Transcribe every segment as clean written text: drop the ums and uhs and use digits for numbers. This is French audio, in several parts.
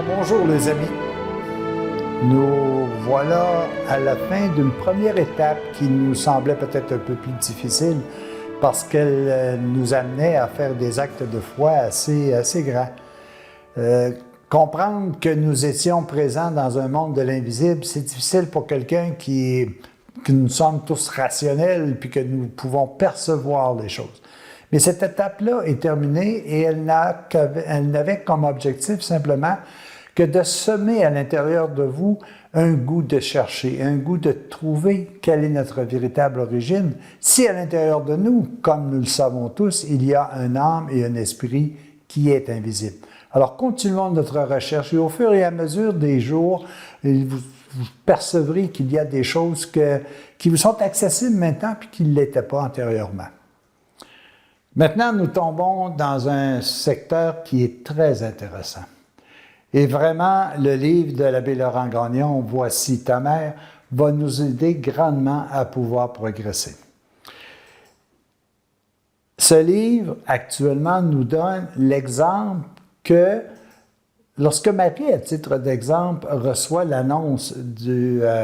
Alors bonjour les amis, nous voilà à la fin d'une première étape qui nous semblait peut-être un peu plus difficile parce qu'elle nous amenait à faire des actes de foi assez grands. Comprendre que nous étions présents dans un monde de l'invisible, c'est difficile pour quelqu'un que nous sommes tous rationnels puis que nous pouvons percevoir les choses. Mais cette étape-là est terminée et elle n'avait comme objectif simplement que de semer à l'intérieur de vous un goût de chercher, un goût de trouver quelle est notre véritable origine. Si à l'intérieur de nous, comme nous le savons tous, il y a un âme et un esprit qui est invisible. Alors continuons notre recherche et au fur et à mesure des jours, vous percevrez qu'il y a des choses qui vous sont accessibles maintenant puis qui ne l'étaient pas antérieurement. Maintenant, nous tombons dans un secteur qui est très intéressant. Et vraiment, le livre de l'abbé Laurent Gagnon, « Voici ta mère », va nous aider grandement à pouvoir progresser. Ce livre, actuellement, nous donne l'exemple que lorsque Marie, à titre d'exemple, reçoit l'annonce de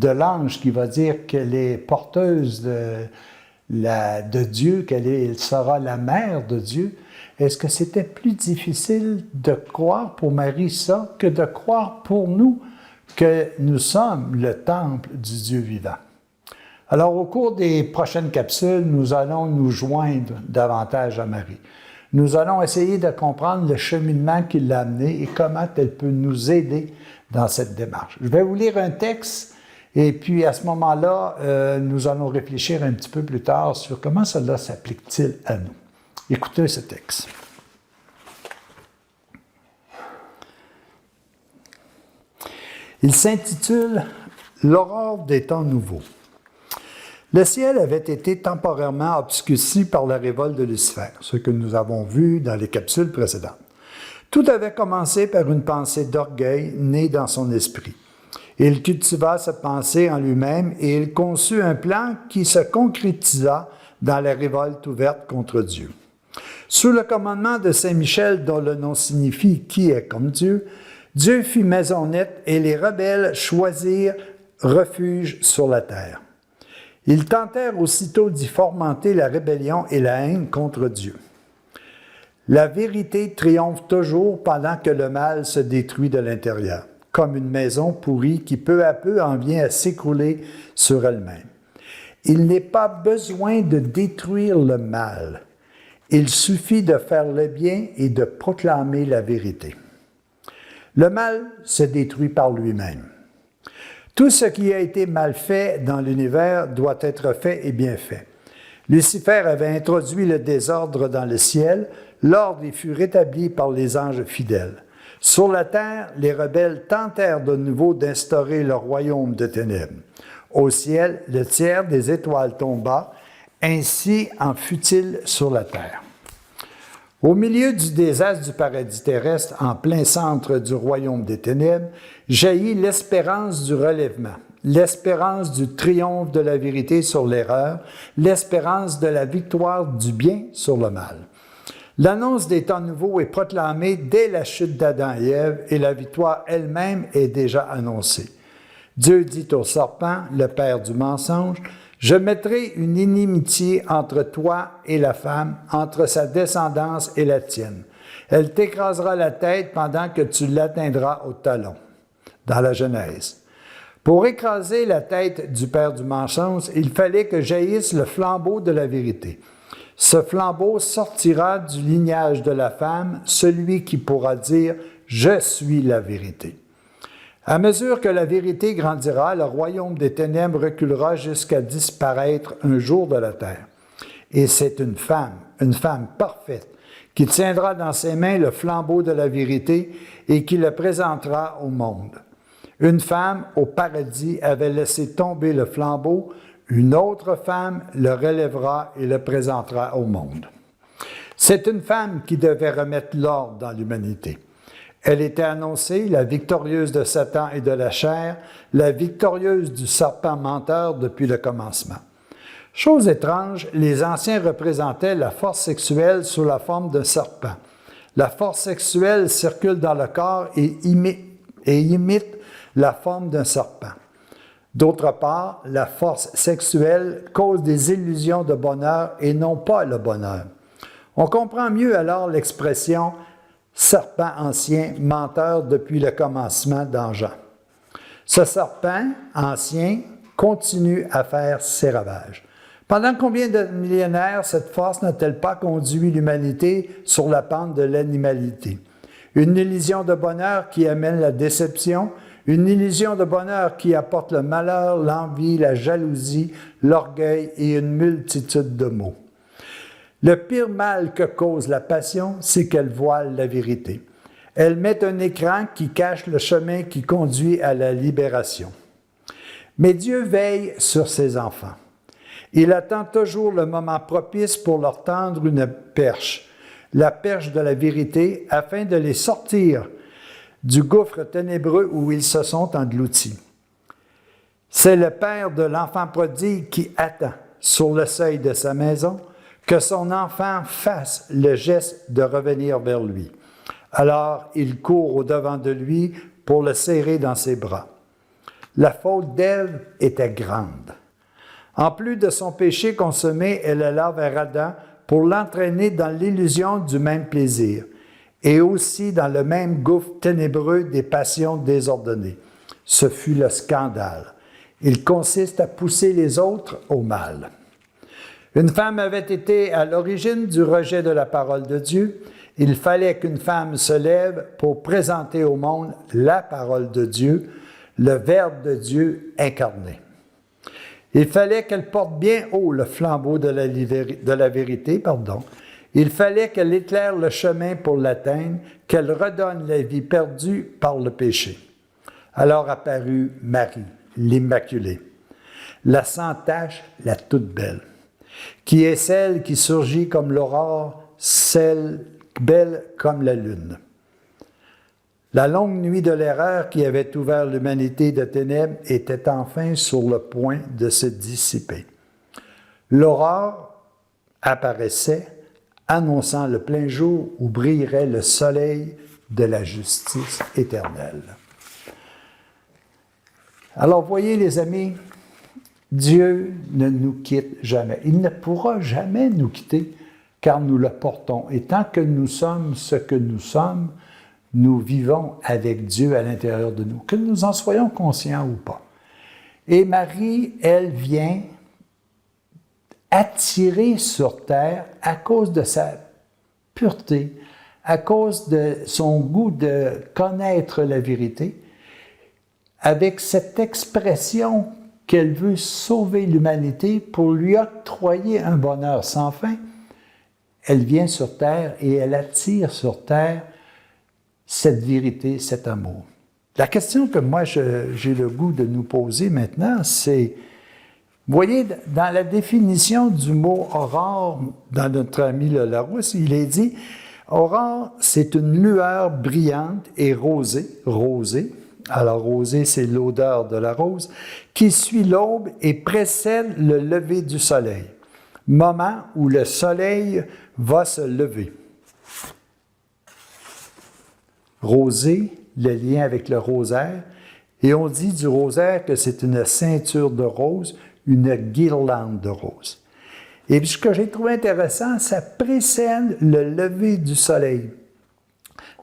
l'ange qui va dire qu'elle est porteuse de Dieu, qu'elle sera la mère de Dieu, est-ce que c'était plus difficile de croire pour Marie ça que de croire pour nous que nous sommes le temple du Dieu vivant? Alors, au cours des prochaines capsules, nous allons nous joindre davantage à Marie. Nous allons essayer de comprendre le cheminement qui l'a amené et comment elle peut nous aider dans cette démarche. Je vais vous lire un texte et puis à ce moment-là, nous allons réfléchir un petit peu plus tard sur comment cela s'applique-t-il à nous. Écoutez ce texte. Il s'intitule « L'aurore des temps nouveaux ». Le ciel avait été temporairement obscurci par la révolte de Lucifer, ce que nous avons vu dans les capsules précédentes. Tout avait commencé par une pensée d'orgueil née dans son esprit. Il cultiva cette pensée en lui-même et il conçut un plan qui se concrétisa dans la révolte ouverte contre Dieu. Sous le commandement de Saint Michel, dont le nom signifie « qui est comme Dieu », Dieu fit maison nette et les rebelles choisirent refuge sur la terre. Ils tentèrent aussitôt d'y fomenter la rébellion et la haine contre Dieu. La vérité triomphe toujours pendant que le mal se détruit de l'intérieur, comme une maison pourrie qui peu à peu en vient à s'écrouler sur elle-même. Il n'est pas besoin de détruire le mal. Il suffit de faire le bien et de proclamer la vérité. Le mal se détruit par lui-même. Tout ce qui a été mal fait dans l'univers doit être fait et bien fait. Lucifer avait introduit le désordre dans le ciel, l'ordre y fut rétabli par les anges fidèles. Sur la terre, les rebelles tentèrent de nouveau d'instaurer le royaume de ténèbres. Au ciel, le tiers des étoiles tomba, ainsi en fut-il sur la terre. Au milieu du désastre du paradis terrestre, en plein centre du royaume des ténèbres, jaillit l'espérance du relèvement, l'espérance du triomphe de la vérité sur l'erreur, l'espérance de la victoire du bien sur le mal. L'annonce des temps nouveaux est proclamée dès la chute d'Adam et Ève et la victoire elle-même est déjà annoncée. Dieu dit au serpent, le père du mensonge, « Je mettrai une inimitié entre toi et la femme, entre sa descendance et la tienne. Elle t'écrasera la tête pendant que tu l'atteindras au talon. » Dans la Genèse. Pour écraser la tête du père du mensonge, il fallait que jaillisse le flambeau de la vérité. Ce flambeau sortira du lignage de la femme, celui qui pourra dire « Je suis la vérité ». À mesure que la vérité grandira, le royaume des ténèbres reculera jusqu'à disparaître un jour de la terre. Et c'est une femme parfaite, qui tiendra dans ses mains le flambeau de la vérité et qui le présentera au monde. Une femme au paradis avait laissé tomber le flambeau, une autre femme le relèvera et le présentera au monde. C'est une femme qui devait remettre l'ordre dans l'humanité. Elle était annoncée, la victorieuse de Satan et de la chair, la victorieuse du serpent menteur depuis le commencement. Chose étrange, les anciens représentaient la force sexuelle sous la forme d'un serpent. La force sexuelle circule dans le corps et imite la forme d'un serpent. D'autre part, la force sexuelle cause des illusions de bonheur et non pas le bonheur. On comprend mieux alors l'expression « serpent ancien, menteur depuis le commencement dans Jean ». Ce serpent ancien continue à faire ses ravages. Pendant combien de millénaires cette force n'a-t-elle pas conduit l'humanité sur la pente de l'animalité? Une illusion de bonheur qui amène la déception, une illusion de bonheur qui apporte le malheur, l'envie, la jalousie, l'orgueil et une multitude de maux. Le pire mal que cause la passion, c'est qu'elle voile la vérité. Elle met un écran qui cache le chemin qui conduit à la libération. Mais Dieu veille sur ses enfants. Il attend toujours le moment propice pour leur tendre une perche, la perche de la vérité, afin de les sortir du gouffre ténébreux où ils se sont engloutis. C'est le père de l'enfant prodigue qui attend, sur le seuil de sa maison, que son enfant fasse le geste de revenir vers lui. Alors il court au-devant de lui pour le serrer dans ses bras. La faute d'Ève était grande. En plus de son péché consommé, elle alla vers Adam pour l'entraîner dans l'illusion du même plaisir et aussi dans le même gouffre ténébreux des passions désordonnées. Ce fut le scandale. Il consiste à pousser les autres au mal. Une femme avait été à l'origine du rejet de la parole de Dieu. Il fallait qu'une femme se lève pour présenter au monde la parole de Dieu, le Verbe de Dieu incarné. Il fallait qu'elle porte bien haut le flambeau de la vérité. Il fallait qu'elle éclaire le chemin pour l'atteindre, qu'elle redonne la vie perdue par le péché. Alors apparut Marie, l'Immaculée, la sans tache, la toute belle, qui est celle qui surgit comme l'aurore, celle belle comme la lune. La longue nuit de l'erreur qui avait ouvert l'humanité de ténèbres était enfin sur le point de se dissiper. L'aurore apparaissait, annonçant le plein jour où brillerait le soleil de la justice éternelle. Alors, voyez les amis, Dieu ne nous quitte jamais. Il ne pourra jamais nous quitter car nous le portons. Et tant que nous sommes ce que nous sommes, nous vivons avec Dieu à l'intérieur de nous, que nous en soyons conscients ou pas. Et Marie, elle vient attirer sur terre à cause de sa pureté, à cause de son goût de connaître la vérité, avec cette expression qu'elle veut sauver l'humanité pour lui octroyer un bonheur sans fin. Elle vient sur terre et elle attire sur terre cette vérité, cet amour. La question que moi j'ai le goût de nous poser maintenant, c'est, vous voyez, dans la définition du mot « aurore », dans notre ami le Larousse, il est dit « aurore, c'est une lueur brillante et rosée ». Alors, rosée, c'est l'odeur de la rose, qui suit l'aube et précède le lever du soleil, moment où le soleil va se lever. Rosée, le lien avec le rosaire, et on dit du rosaire que c'est une ceinture de roses, une guirlande de roses. Et puis, ce que j'ai trouvé intéressant, ça précède le lever du soleil.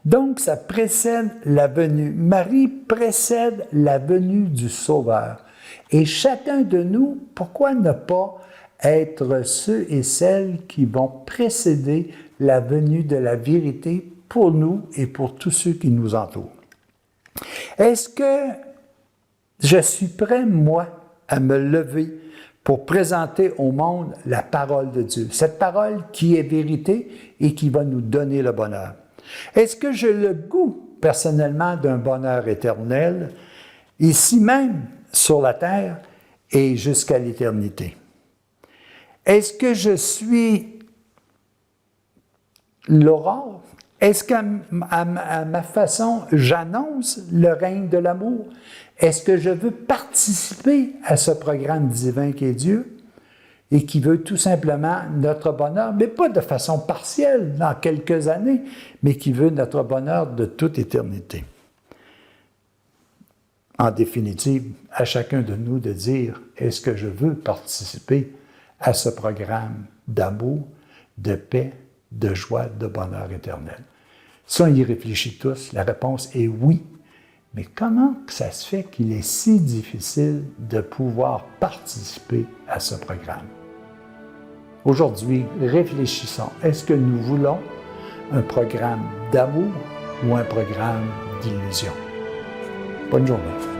Donc, ça précède la venue. Marie précède la venue du Sauveur. Et chacun de nous, pourquoi ne pas être ceux et celles qui vont précéder la venue de la vérité pour nous et pour tous ceux qui nous entourent? Est-ce que je suis prêt, moi, à me lever pour présenter au monde la parole de Dieu? Cette parole qui est vérité et qui va nous donner le bonheur. Est-ce que j'ai le goût, personnellement, d'un bonheur éternel, ici même, sur la terre, et jusqu'à l'éternité? Est-ce que je suis l'aurore? Est-ce qu'à ma façon, j'annonce le règne de l'amour? Est-ce que je veux participer à ce programme divin qu'est Dieu? et qui veut tout simplement notre bonheur, mais pas de façon partielle dans quelques années, mais qui veut notre bonheur de toute éternité. En définitive, à chacun de nous de dire, est-ce que je veux participer à ce programme d'amour, de paix, de joie, de bonheur éternel? Si on y réfléchit tous, la réponse est oui. Mais comment ça se fait qu'il est si difficile de pouvoir participer à ce programme? Aujourd'hui, réfléchissons. Est-ce que nous voulons un programme d'amour ou un programme d'illusion? Bonne journée.